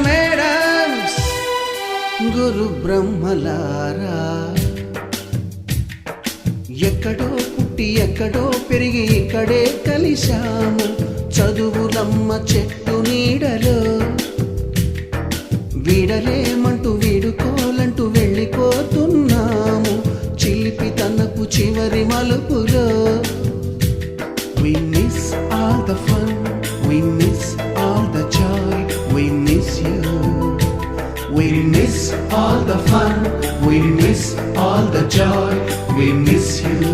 Madams గురు బ్రహ్మలారా, ఎక్కడో పుట్టి ఎక్కడో పెరిగి ఇక్కడే కలిశాము చదువులమ్మ చెట్టు నీడలో. వీడలేమంటూ వీడుకోలంటూ వెళ్ళిపోతున్నాము చిలిపి తనపు చివరి మలుపులో. We miss all the fun, we miss all the joy, we miss you. We miss all the fun, we miss all the joy, we miss you.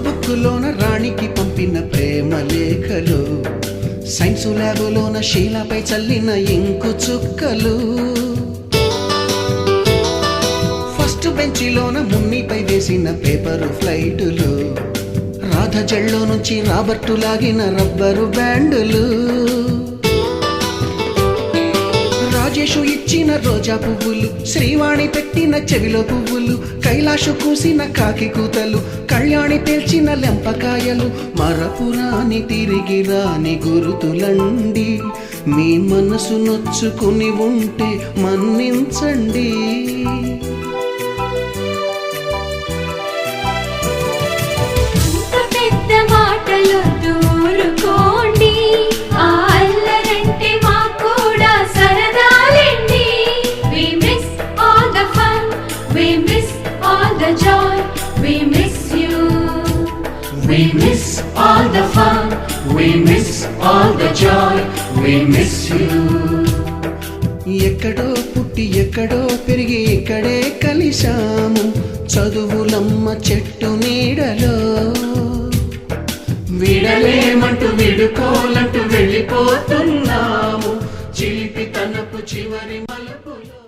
బుక్కులోన రాణికి పంపిన ప్రేమ లేఖలు, సైన్సు ల్యాబులోన శీలపై చల్లిన ఇంకు చుక్కలు, ఫస్ట్ బెంచిలోన మున్నిపై వేసిన పేపరు ఫ్లైటులు, రాధ జల్లో నుంచి రాబర్టు లాగిన rubber బ్యాండులు, Rajesh ఇచ్చిన రోజా పువ్వులు, శ్రీవాణి పెట్టిన చెవిలో పువ్వులు, కైలాషు కూసిన కాకి కూతలు, కళ్యాణి పేల్చిన లెంపకాయలు, మరపురాని తిరిగి రాని గురుతులండి. మీ మనసు నొచ్చుకుని ఉంటే మన్నించండి. We miss all the fun, we miss all the joy, we miss you. ఎక్కడో పుట్టి ఎక్కడో పెరిగి ఇక్కడే కలిశాము చదువులమ్మ చెట్టు నీడలో. వీడలేమంటూ వీడుకోలంటూ వెళ్ళిపోతున్నాము చిలిపి తనపు చివరి మలుపులో.